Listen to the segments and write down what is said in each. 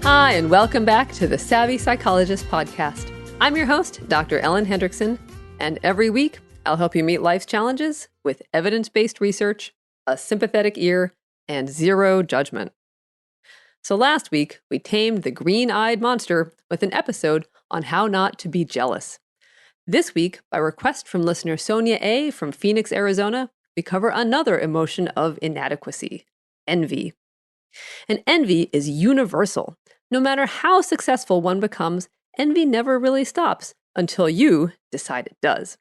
Hi, and welcome back to the Savvy Psychologist podcast. I'm your host, Dr. Ellen Hendrickson, and every week I'll help you meet life's challenges with evidence-based research, a sympathetic ear, and zero judgment. So last week, we tamed the green-eyed monster with an episode on how not to be jealous. This week, by request from listener Sonia A. from Phoenix, Arizona, we cover another emotion of inadequacy, envy. And envy is universal. No matter how successful one becomes, envy never really stops until you decide it does.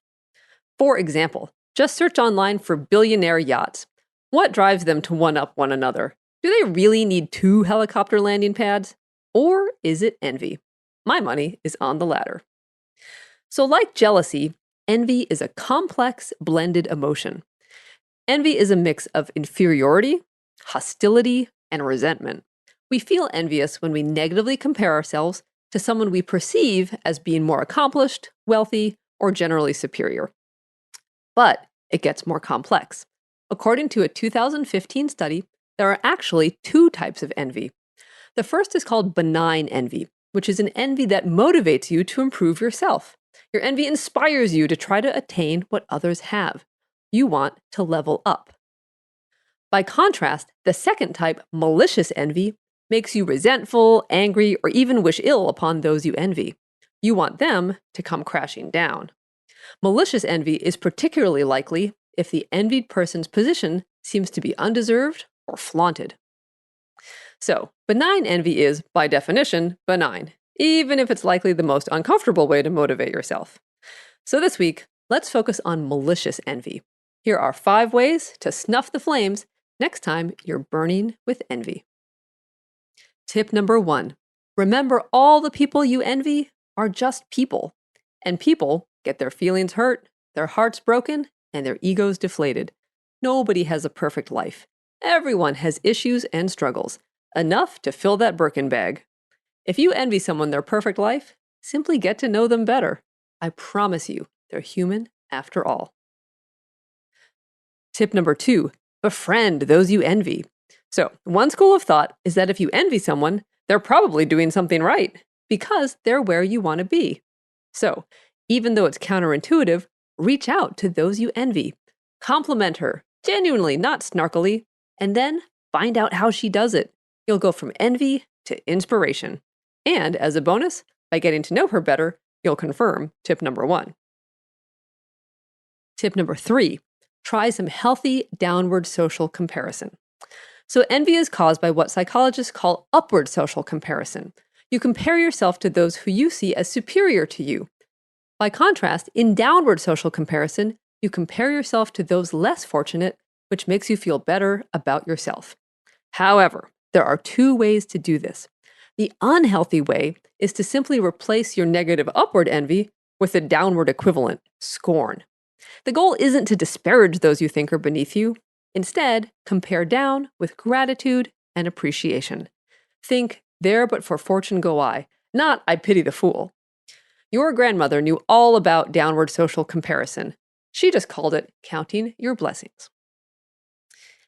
For example, just search online for billionaire yachts. What drives them to one-up one another? Do they really need 2 helicopter landing pads? Or is it envy? My money is on the latter. So like jealousy, envy is a complex, blended emotion. Envy is a mix of inferiority, hostility, and resentment. We feel envious when we negatively compare ourselves to someone we perceive as being more accomplished, wealthy, or generally superior. But it gets more complex. According to a 2015 study, there are actually 2 types of envy. The first is called benign envy, which is an envy that motivates you to improve yourself. Your envy inspires you to try to attain what others have. You want to level up. By contrast, the second type, malicious envy, makes you resentful, angry, or even wish ill upon those you envy. You want them to come crashing down. Malicious envy is particularly likely if the envied person's position seems to be undeserved or flaunted. So, benign envy is, by definition, benign, even if it's likely the most uncomfortable way to motivate yourself. So this week, let's focus on malicious envy. Here are 5 ways to snuff the flames next time you're burning with envy. Tip number 1, remember all the people you envy are just people. And people get their feelings hurt, their hearts broken, and their egos deflated. Nobody has a perfect life. Everyone has issues and struggles, enough to fill that Birkin bag. If you envy someone their perfect life, simply get to know them better. I promise you, they're human after all. Tip number 2, befriend those you envy. So, one school of thought is that if you envy someone, they're probably doing something right, because they're where you want to be. So, even though it's counterintuitive, reach out to those you envy. Compliment her, genuinely, not snarkily, and then find out how she does it. You'll go from envy to inspiration. And as a bonus, by getting to know her better, you'll confirm tip number 1. Tip number 3, try some healthy downward social comparison. So envy is caused by what psychologists call upward social comparison. You compare yourself to those who you see as superior to you. By contrast, in downward social comparison, you compare yourself to those less fortunate, which makes you feel better about yourself. However, there are 2 ways to do this. The unhealthy way is to simply replace your negative upward envy with the downward equivalent, scorn. The goal isn't to disparage those you think are beneath you. Instead, compare down with gratitude and appreciation. Think, there but for fortune go I, not I pity the fool. Your grandmother knew all about downward social comparison. She just called it counting your blessings.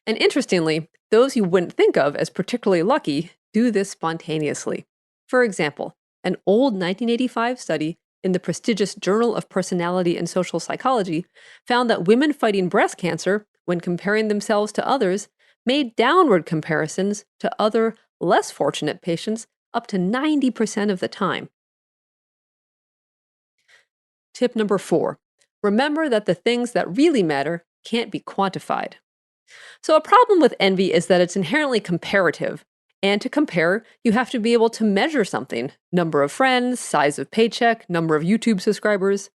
And interestingly, those you wouldn't think of as particularly lucky do this spontaneously. For example, an old 1985 study in the prestigious Journal of Personality and Social Psychology found that women fighting breast cancer, when comparing themselves to others, made downward comparisons to other, less fortunate patients up to 90% of the time. Tip number 4, remember that the things that really matter can't be quantified. So a problem with envy is that it's inherently comparative. And to compare, you have to be able to measure something: number of friends, size of paycheck, number of YouTube subscribers.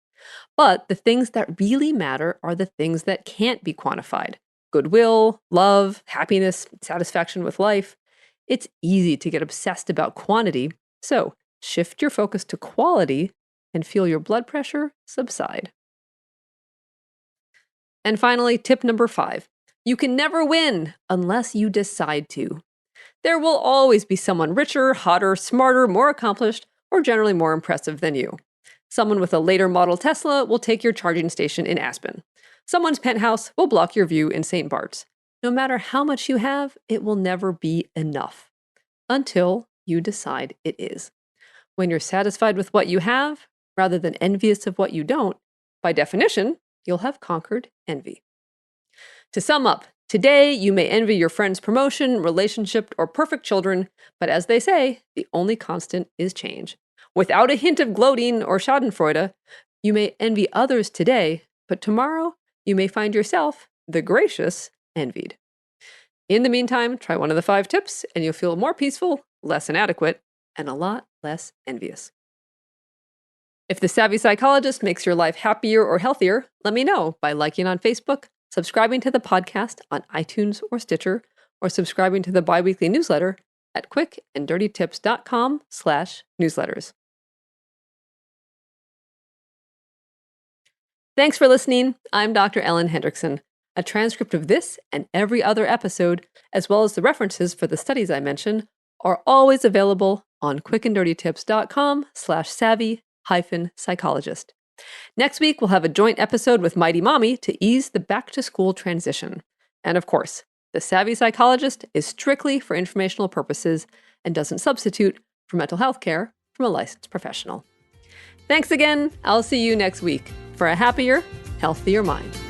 But the things that really matter are the things that can't be quantified: goodwill, love, happiness, satisfaction with life. It's easy to get obsessed about quantity, so shift your focus to quality and feel your blood pressure subside. And finally, tip number 5, you can never win unless you decide to. There will always be someone richer, hotter, smarter, more accomplished, or generally more impressive than you. Someone with a later model Tesla will take your charging station in Aspen. Someone's penthouse will block your view in St. Bart's. No matter how much you have, it will never be enough. Until you decide it is. When you're satisfied with what you have, rather than envious of what you don't, by definition, you'll have conquered envy. To sum up, today you may envy your friend's promotion, relationship, or perfect children, but as they say, the only constant is change. Without a hint of gloating or schadenfreude, you may envy others today, but tomorrow you may find yourself, the gracious, envied. In the meantime, try one of the 5 tips and you'll feel more peaceful, less inadequate, and a lot less envious. If The Savvy Psychologist makes your life happier or healthier, let me know by liking on Facebook, subscribing to the podcast on iTunes or Stitcher, or subscribing to the biweekly newsletter at quickanddirtytips.com/newsletters. Thanks for listening. I'm Dr. Ellen Hendrickson. A transcript of this and every other episode, as well as the references for the studies I mentioned, are always available on quickanddirtytips.com/savvy-psychologist. Next week, we'll have a joint episode with Mighty Mommy to ease the back-to-school transition. And of course, The Savvy Psychologist is strictly for informational purposes and doesn't substitute for mental health care from a licensed professional. Thanks again. I'll see you next week for a happier, healthier mind.